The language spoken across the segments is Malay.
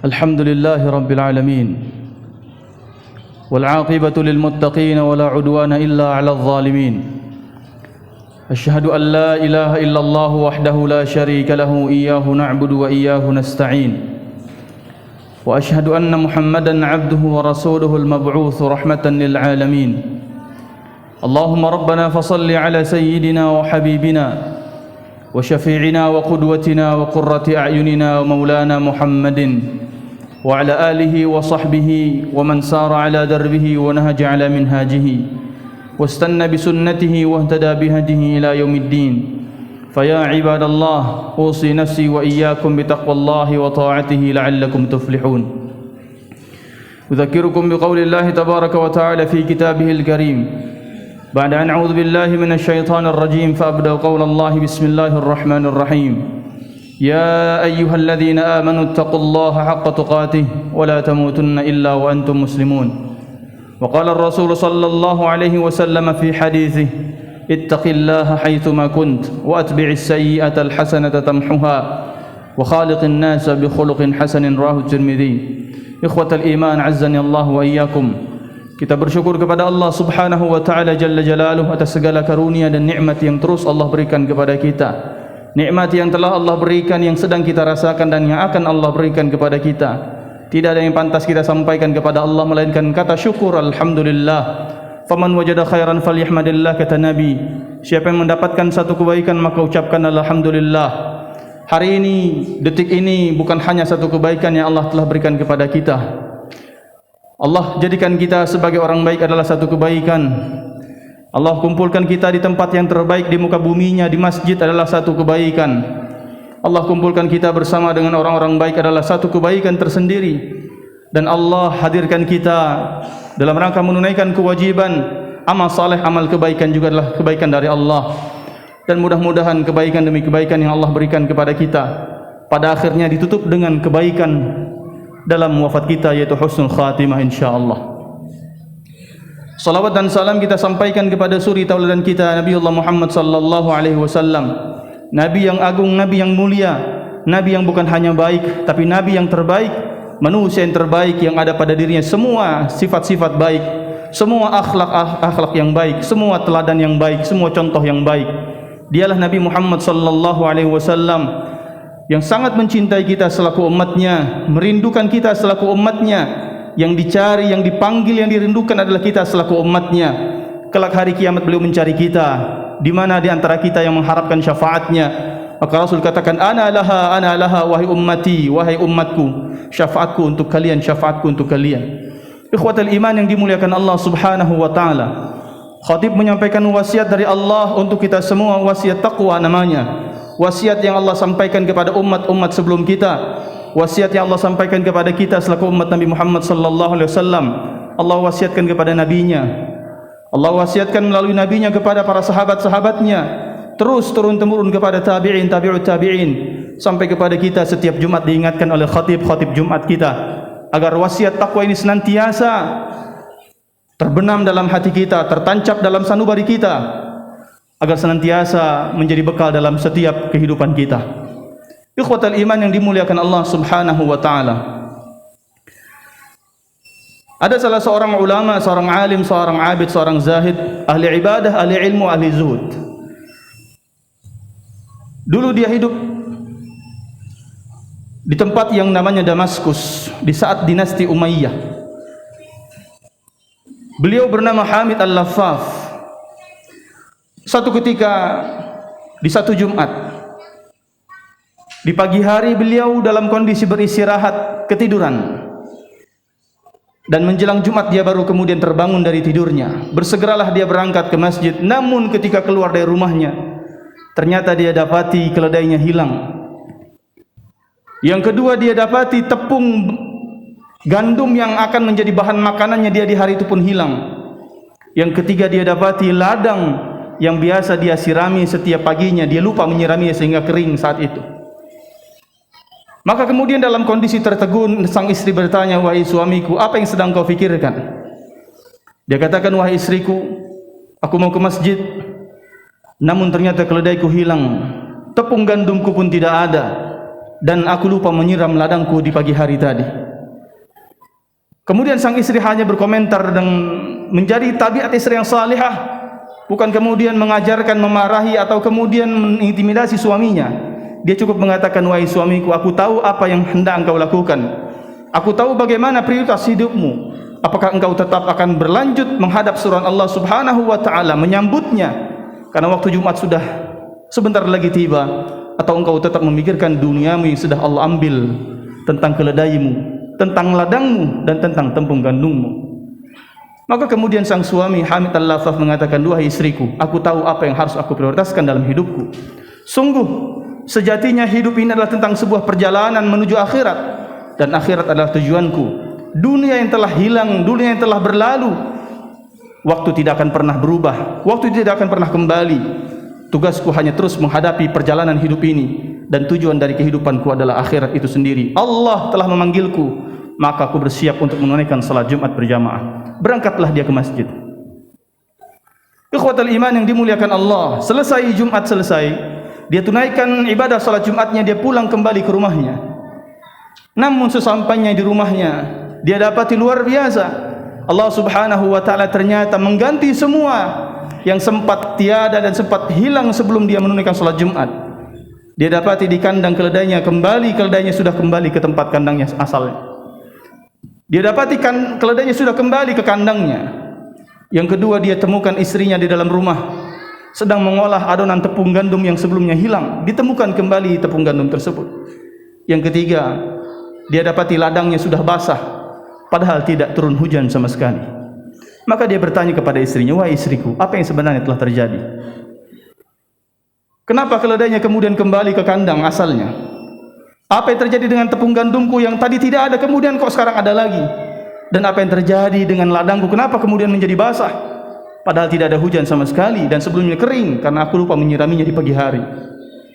الحمد لله رب العالمين والعاقبة للمتقين ولا عدوان إلا على الظالمين أشهد أن لا إله إلا الله وحده لا شريك له إياه نعبد وإياه نستعين وأشهد أن محمدا عبده ورسوله المبعوث رحمة للعالمين اللهم ربنا فصل على سيدنا وحبيبنا وشفيعنا وقدوتنا وقرة أعيننا ومولانا محمد وعلى آله وصحبه ومن سار على دربه ونهج على منهاجه واستنى بسنته واهتدى بهديه إلى يوم الدين فيا عباد الله أوصي نفسي وإياكم بتقوى الله وطاعته لعلكم تفلحون أذكركم بقول الله تبارك وتعالى في كتابه الكريم بعد أن أعوذ بالله من الشيطان الرجيم فأبدأ قول الله بسم الله الرحمن الرحيم يا أيها الذين آمنوا اتقوا الله حق تقاته ولا تموتن إلا وأنتم مسلمون وقال الرسول صلى الله عليه وسلم في حديثه اتق الله حيثما كنت وأتبع السيئة الحسنة تمحها وخالق الناس بخلق حسن رواه الترمذي إخوة الإيمان عزني الله وإياكم. Kita bersyukur kepada Allah Subhanahu wa taala jalla jalaluhu atas segala karunia dan nikmat yang terus Allah berikan kepada kita. Nikmat yang telah Allah berikan, yang sedang kita rasakan dan yang akan Allah berikan kepada kita. Tidak ada yang pantas kita sampaikan kepada Allah melainkan kata syukur alhamdulillah. Faman wajada khairan falyahmadillah, kata Nabi. Siapa yang mendapatkan satu kebaikan maka ucapkan alhamdulillah. Hari ini, detik ini bukan hanya satu kebaikan yang Allah telah berikan kepada kita. Allah jadikan kita sebagai orang baik adalah satu kebaikan. Allah kumpulkan kita di tempat yang terbaik di muka buminya, di masjid adalah satu kebaikan. Allah kumpulkan kita bersama dengan orang-orang baik adalah satu kebaikan tersendiri. Dan Allah hadirkan kita dalam rangka menunaikan kewajiban amal saleh, amal kebaikan juga adalah kebaikan dari Allah. Dan mudah-mudahan kebaikan demi kebaikan yang Allah berikan kepada kita pada akhirnya ditutup dengan kebaikan dalam wafat kita, yaitu husnul khatimah insyaallah. Salawat dan salam kita sampaikan kepada suri tauladan kita Nabiullah Muhammad sallallahu alaihi wasallam, nabi yang agung, nabi yang mulia, nabi yang bukan hanya baik tapi nabi yang terbaik, manusia yang terbaik yang ada pada dirinya semua sifat-sifat baik, semua akhlak yang baik, semua teladan yang baik, semua contoh yang baik. Dialah Nabi Muhammad sallallahu alaihi wasallam yang sangat mencintai kita selaku umatnya, merindukan kita selaku umatnya, yang dicari, yang dipanggil, yang dirindukan adalah kita selaku umatnya. Kelak hari kiamat beliau mencari kita, di mana di antara kita yang mengharapkan syafaatnya. Maka Rasul katakan ana laha wahai ummati, wahai umatku, syafaatku untuk kalian, syafaatku untuk kalian. Ikhwatal iman yang dimuliakan Allah Subhanahu wa taala, khatib menyampaikan wasiat dari Allah untuk kita semua, wasiat taqwa namanya. Wasiat yang Allah sampaikan kepada umat-umat sebelum kita, wasiat yang Allah sampaikan kepada kita selaku umat Nabi Muhammad sallallahu alaihi wasallam. Allah wasiatkan kepada nabinya, Allah wasiatkan melalui nabinya kepada para sahabat-sahabatnya, terus turun temurun kepada tabi'in, tabi'ut tabi'in, sampai kepada kita setiap Jumat diingatkan oleh khatib Jumat kita agar wasiat takwa ini senantiasa terbenam dalam hati kita, tertancap dalam sanubari kita, agar senantiasa menjadi bekal dalam setiap kehidupan kita. Ikhwatal iman yang dimuliakan Allah Subhanahu wa taala. Ada salah seorang ulama, seorang alim, seorang abid, seorang zahid, ahli ibadah, ahli ilmu, ahli zuhud. Dulu dia hidup di tempat yang namanya Damaskus di saat dinasti Umayyah. Beliau bernama Hamid Al-Laffaf. Satu ketika di satu Jumat di pagi hari, beliau dalam kondisi beristirahat ketiduran, dan menjelang Jumat dia baru kemudian terbangun dari tidurnya. Bersegeralah dia berangkat ke masjid, namun ketika keluar dari rumahnya ternyata dia dapati keledainya hilang. Yang kedua, dia dapati tepung gandum yang akan menjadi bahan makanannya dia di hari itu pun hilang. Yang ketiga, dia dapati ladang yang biasa dia sirami setiap paginya, dia lupa menyiraminya sehingga kering saat itu. Maka kemudian dalam kondisi tertegun, sang istri bertanya, wahai suamiku, apa yang sedang kau fikirkan? Dia katakan, wahai istriku, aku mau ke masjid, namun ternyata keledaiku hilang, tepung gandumku pun tidak ada. dan aku lupa menyiram ladangku di pagi hari tadi. Kemudian sang istri hanya berkomentar dan menjadi tabiat istri yang salihah, bukan kemudian mengajarkan, memarahi atau kemudian mengintimidasi suaminya. Dia cukup mengatakan, wahai suamiku, aku tahu apa yang hendak engkau lakukan. Aku tahu bagaimana prioritas hidupmu. Apakah engkau tetap akan berlanjut menghadap surah Allah Subhanahu wa taala, menyambutnya karena waktu Jumat sudah sebentar lagi tiba, atau engkau tetap memikirkan duniamu yang sudah Allah ambil, tentang keledaimu, tentang ladangmu, dan tentang tepung gandummu. Maka kemudian sang suami Hamid Al-Lafaf mengatakan, wahai istriku, aku tahu apa yang harus aku prioritaskan dalam hidupku. Sungguh sejatinya hidup ini adalah tentang sebuah perjalanan menuju akhirat, dan akhirat adalah tujuanku. Dunia yang telah hilang, dunia yang telah berlalu, waktu tidak akan pernah berubah, waktu tidak akan pernah kembali. Tugasku hanya terus menghadapi perjalanan hidup ini, dan tujuan dari kehidupanku adalah akhirat itu sendiri. Allah telah memanggilku, maka aku bersiap untuk menunaikan salat Jumat berjamaah. Berangkatlah dia ke masjid. Ikhwatal iman yang dimuliakan Allah, selesai Jumat selesai, dia tunaikan ibadah salat Jumatnya, dia pulang kembali ke rumahnya. Namun sesampainya di rumahnya, dia dapati luar biasa, Allah Subhanahu wa taala ternyata mengganti semua yang sempat tiada dan sempat hilang sebelum dia menunaikan salat Jumat. Dia dapati di kandang keledainya kembali, keledainya sudah kembali ke tempat kandangnya asalnya. Dia dapati keledainya sudah kembali ke kandangnya. Yang kedua, dia temukan istrinya di dalam rumah sedang mengolah adonan tepung gandum yang sebelumnya hilang. Ditemukan kembali tepung gandum tersebut. Yang ketiga, dia dapati ladangnya sudah basah, padahal tidak turun hujan sama sekali. Maka dia bertanya kepada istrinya, wahai istriku, apa yang sebenarnya telah terjadi? Kenapa keledainya kemudian kembali ke kandang asalnya? Apa yang terjadi dengan tepung gandumku yang tadi tidak ada, kemudian kok sekarang ada lagi? Dan apa yang terjadi dengan ladangku, kenapa kemudian menjadi basah? Padahal tidak ada hujan sama sekali, dan sebelumnya kering karena aku lupa menyiraminya di pagi hari.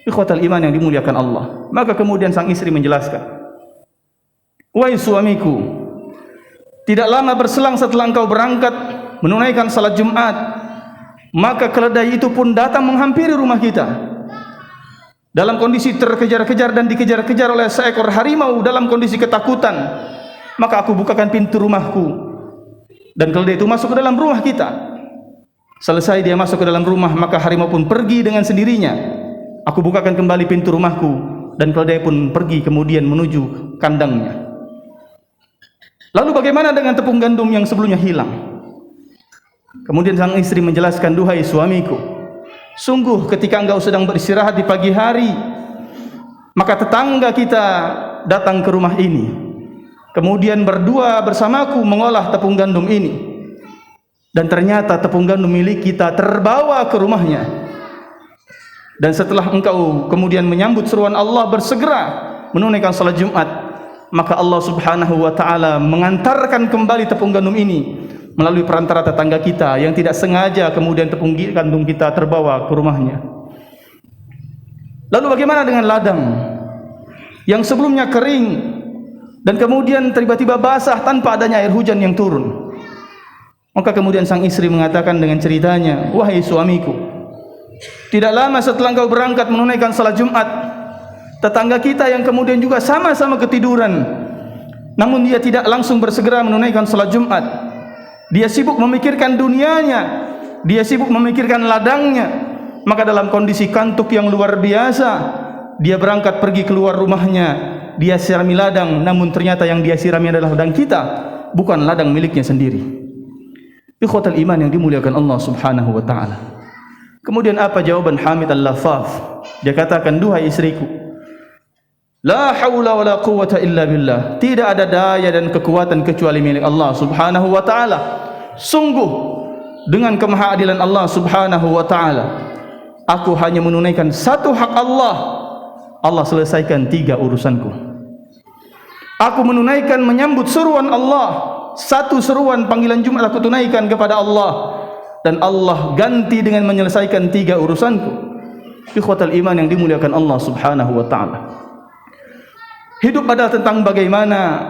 Ikhwatal iman yang dimuliakan Allah. Maka kemudian sang istri menjelaskan, wahai suamiku, tidak lama berselang setelah engkau berangkat menunaikan salat Jumat, maka keledai itu pun datang menghampiri rumah kita dalam kondisi terkejar-kejar dan dikejar-kejar oleh seekor harimau dalam kondisi ketakutan. Maka aku bukakan pintu rumahku dan keledai itu masuk ke dalam rumah kita. Selesai dia masuk ke dalam rumah, maka harimau pun pergi dengan sendirinya. Aku bukakan kembali pintu rumahku dan keledai pun pergi kemudian menuju kandangnya. Lalu bagaimana dengan tepung gandum yang sebelumnya hilang? Kemudian sang istri menjelaskan, duhai suamiku, sungguh ketika engkau sedang beristirahat di pagi hari, maka tetangga kita datang ke rumah ini, kemudian berdua bersamaku mengolah tepung gandum ini, dan ternyata tepung gandum milik kita terbawa ke rumahnya. Dan setelah engkau kemudian menyambut seruan Allah, bersegera menunaikan salat Jumat, maka Allah Subhanahu wa taala mengantarkan kembali tepung gandum ini melalui perantara tetangga kita yang tidak sengaja, kemudian tepung gandum kita terbawa ke rumahnya. Lalu bagaimana dengan ladang yang sebelumnya kering dan kemudian tiba-tiba basah tanpa adanya air hujan yang turun? Maka kemudian sang istri mengatakan dengan ceritanya, wahai suamiku, tidak lama setelah engkau berangkat menunaikan salat Jumat, tetangga kita yang kemudian juga sama-sama ketiduran, namun dia tidak langsung bersegera menunaikan salat Jumat. Dia sibuk memikirkan dunianya, dia sibuk memikirkan ladangnya. Maka dalam kondisi kantuk yang luar biasa, dia berangkat pergi keluar rumahnya, dia sirami ladang, namun ternyata yang dia sirami adalah ladang kita, bukan ladang miliknya sendiri. Ikhwatal iman yang dimuliakan Allah Subhanahu wa taala. Kemudian apa jawaban Hamid Al-Lafaf? Dia katakan, duhai istriku, la haula wala quwwata illa billah, tidak ada daya dan kekuatan kecuali milik Allah Subhanahu wa taala. Sungguh dengan kemahaadilan Allah Subhanahu wa taala, aku hanya menunaikan satu hak Allah, Allah selesaikan 3 urusanku. Aku menunaikan menyambut seruan Allah, 1 seruan panggilan Jumat aku tunaikan kepada Allah, dan Allah ganti dengan menyelesaikan 3 urusanku. Ikhwatal iman yang dimuliakan Allah Subhanahu wa taala. Hidup adalah tentang bagaimana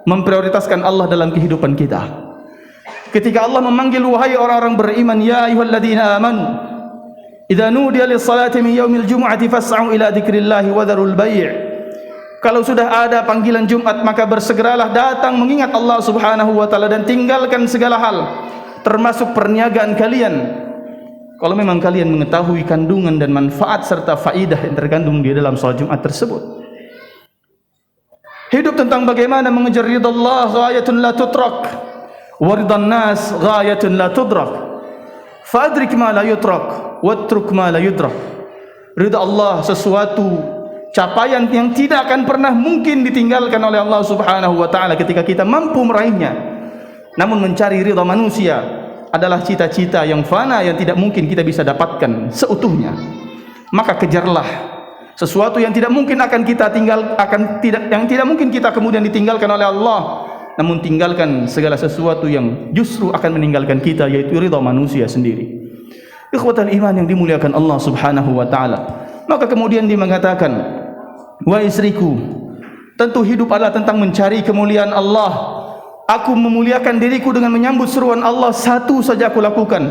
memprioritaskan Allah dalam kehidupan kita. Ketika Allah memanggil, wahai orang-orang beriman, ya ayyuhalladzina amanu idza nudiya lis-salati min yaumil jumu'ati fas'au ila dzikrillahi wa dzarul bai'. Kalau sudah ada panggilan Jumat, maka bersegeralah datang mengingat Allah Subhanahu wa taala dan tinggalkan segala hal, termasuk perniagaan kalian. Kalau memang kalian mengetahui kandungan dan manfaat serta faidah yang terkandung di dalam salat Jumat tersebut. Hidup tentang bagaimana mengejar ridha Allah ghayatun la tutrak, wa ridhan nas ghayatun la tudrak. Fadrik ma la yutrak, watruk ma la yudrak. Ridha Allah sesuatu capaian yang tidak akan pernah mungkin ditinggalkan oleh Allah Subhanahu wa taala ketika kita mampu meraihnya. Namun mencari ridha manusia adalah cita-cita yang fana yang tidak mungkin kita bisa dapatkan seutuhnya. Maka kejarlah sesuatu yang tidak mungkin akan kita tidak mungkin kita kemudian ditinggalkan oleh Allah. Namun tinggalkan segala sesuatu yang justru akan meninggalkan kita, yaitu ridha manusia sendiri. Ikhwatal iman yang dimuliakan Allah Subhanahu wa taala. Maka kemudian dia mengatakan, wa istriku, tentu hidup adalah tentang mencari kemuliaan Allah. Aku memuliakan diriku dengan menyambut seruan Allah. Satu saja aku lakukan,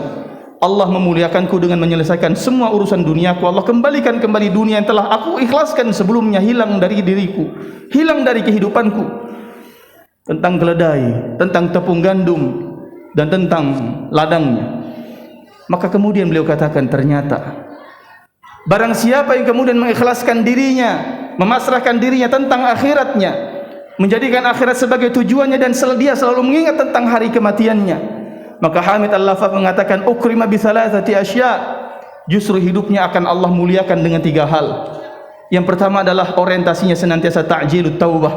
Allah memuliakanku dengan menyelesaikan semua urusan duniaku. Allah kembalikan kembali dunia yang telah aku ikhlaskan sebelumnya hilang dari diriku, hilang dari kehidupanku. Tentang keledai, tentang tepung gandum, dan tentang ladangnya. Maka kemudian beliau katakan, ternyata barang siapa yang kemudian mengikhlaskan dirinya, memasrahkan dirinya tentang akhiratnya, menjadikan akhirat sebagai tujuannya, dan dia selalu mengingat tentang hari kematiannya, maka Hamid Al-Lafaf mengatakan, ukrima bi thalathati asya, justru hidupnya akan Allah muliakan dengan 3 hal. Yang pertama adalah orientasinya senantiasa ta'jilut taubah,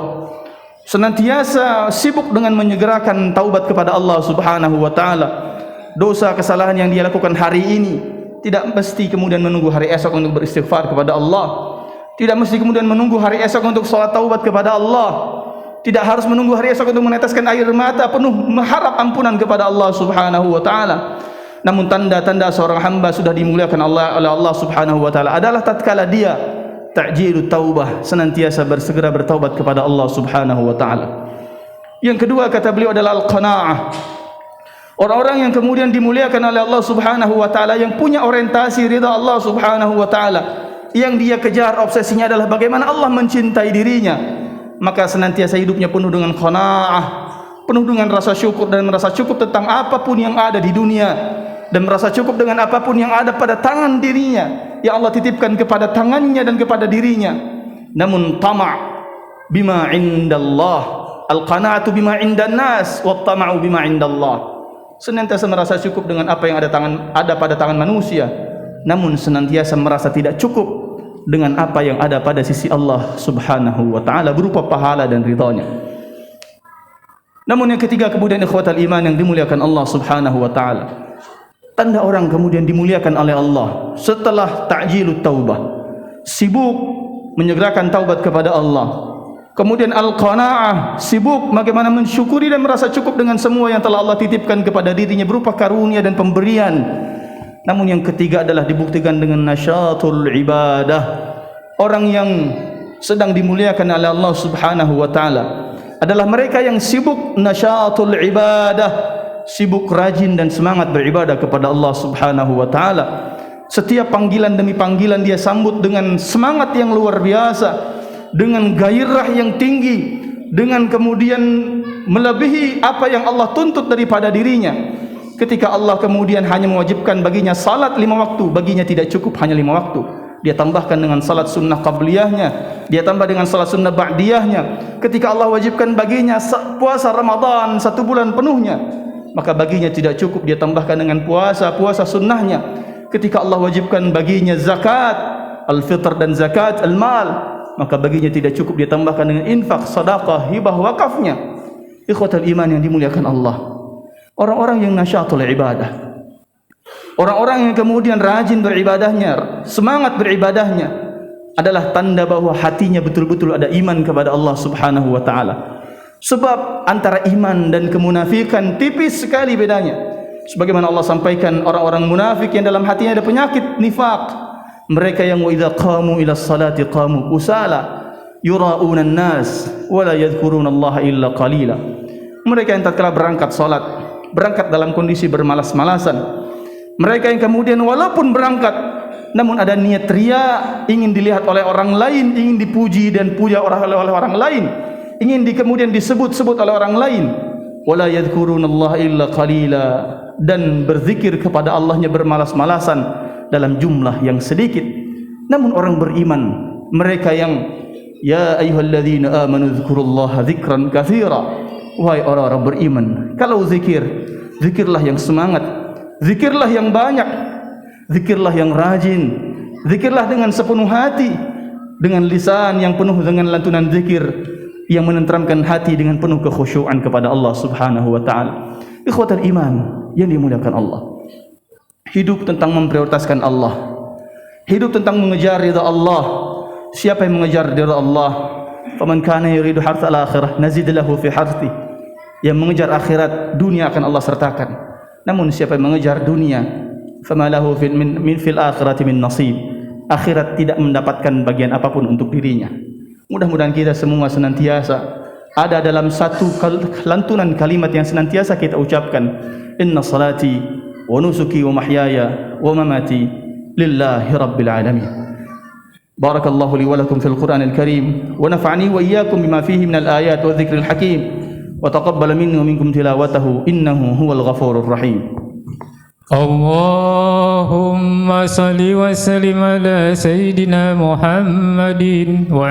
senantiasa sibuk dengan menyegerakan taubat kepada Allah Subhanahu wa taala. Dosa kesalahan yang dia lakukan hari ini tidak mesti kemudian menunggu hari esok untuk beristighfar kepada Allah. Tidak mesti kemudian menunggu hari esok untuk salat taubat kepada Allah. Tidak harus menunggu hari esok untuk meneteskan air mata penuh mengharap ampunan kepada Allah Subhanahu wa taala. Namun tanda-tanda seorang hamba sudah dimuliakan oleh Allah Subhanahu wa taala adalah tatkala dia ta'jilut taubah, senantiasa bersegera bertaubat kepada Allah Subhanahu wa taala. Yang kedua, kata beliau, adalah al-qanaah. Orang-orang yang kemudian dimuliakan oleh Allah Subhanahu wa taala, yang punya orientasi ridha Allah Subhanahu wa taala, yang dia kejar obsesinya adalah bagaimana Allah mencintai dirinya, maka senantiasa hidupnya penuh dengan qanaah, penuh dengan rasa syukur, dan merasa cukup tentang apapun yang ada di dunia, dan merasa cukup dengan apapun yang ada pada tangan dirinya, yang Allah titipkan kepada tangannya dan kepada dirinya. Namun tama' bima indallah, al-qanaatu bima indan nas, wa tama'u bima indallah. Senantiasa merasa cukup dengan apa yang ada pada tangan manusia, namun senantiasa merasa tidak cukup dengan apa yang ada pada sisi Allah Subhanahu wa taala berupa pahala dan ridhanya. Namun yang ketiga kemudian, ikhwatal iman yang dimuliakan Allah Subhanahu wa taala, tanda orang kemudian dimuliakan oleh Allah setelah ta'jilut taubah, sibuk menyegerakan taubat kepada Allah. Kemudian al-qanaah, sibuk bagaimana mensyukuri dan merasa cukup dengan semua yang telah Allah titipkan kepada dirinya berupa karunia dan pemberian. Namun yang ketiga adalah dibuktikan dengan nasyatul ibadah. Orang yang sedang dimuliakan oleh Allah Subhanahu wa taala adalah mereka yang sibuk nasyatul ibadah, sibuk rajin dan semangat beribadah kepada Allah Subhanahu wa taala. Setiap panggilan demi panggilan dia sambut dengan semangat yang luar biasa, dengan gairah yang tinggi, dengan kemudian melebihi apa yang Allah tuntut daripada dirinya. Ketika Allah kemudian hanya mewajibkan baginya salat 5 waktu, baginya tidak cukup hanya 5 waktu. Dia tambahkan dengan salat sunnah qabliyahnya, dia tambah dengan salat sunnah ba'diyahnya. Ketika Allah wajibkan baginya puasa Ramadan 1 bulan penuhnya, maka baginya tidak cukup, dia tambahkan dengan puasa sunnahnya. Ketika Allah wajibkan baginya zakat al-fitr dan zakat al-mal, maka baginya tidak cukup, dia tambahkan dengan infak, sedekah, hibah, wakafnya. Ikhwatul iman yang dimuliakan Allah, orang-orang yang nasyatul ibadah, orang-orang yang kemudian rajin beribadahnya, semangat beribadahnya, adalah tanda bahwa hatinya betul-betul ada iman kepada Allah Subhanahu wa taala. Sebab antara iman dan kemunafikan tipis sekali bedanya. Sebagaimana Allah sampaikan, orang-orang munafik yang dalam hatinya ada penyakit nifaq, mereka yang wa idza qamu ila salati qamu kusala yura'una an-nas wa la yadhkuruna Allah illa qalila. Mereka yang tatkala berangkat salat, berangkat dalam kondisi bermalas-malasan. Mereka yang kemudian walaupun berangkat namun ada niat ria, ingin dilihat oleh orang lain, ingin dipuji dan puja oleh orang lain, ingin kemudian disebut-sebut oleh orang lain. Wala yadhkurunallaha illa qalila, dan berzikir kepada Allahnya bermalas-malasan dalam jumlah yang sedikit. Namun orang beriman, mereka yang ya ayyuhalladzina amanu dzkurullaha dzikran katsira, wahai orang-orang beriman, kalau zikirlah yang semangat, zikirlah yang banyak, zikirlah yang rajin, zikirlah dengan sepenuh hati, dengan lisan yang penuh dengan lantunan zikir yang menenteramkan hati dengan penuh kekhusyuan kepada Allah Subhanahu wa taala. Ikhwatal iman yang dimuliakan Allah, hidup tentang memprioritaskan Allah, hidup tentang mengejar ridha Allah. Siapa yang mengejar ridha Allah, faman kana yuridu hartsal akhirah nazid lahu fi harthi, yang mengejar akhirat, dunia akan Allah sertakan. Namun siapa yang mengejar dunia, fama lahu min fil akhirati min nasib, akhirat tidak mendapatkan bagian apapun untuk dirinya. Mudah-mudahan kita semua senantiasa ada dalam satu lantunan kalimat yang senantiasa kita ucapkan, inna salati wa nusuki wa mahyaya wa mamati lillahi rabbil alamin. Barakallahu li wa lakum fil Qur'anil Karim wa nafa'ani wa iyyakum bima fihi minal ayat wa dzikril hakim wa taqabbal minni wa minkum tilawatahu innahu huwal ghafurur rahim. Allahumma salli wa sallim ala sayyidina Muhammadin wa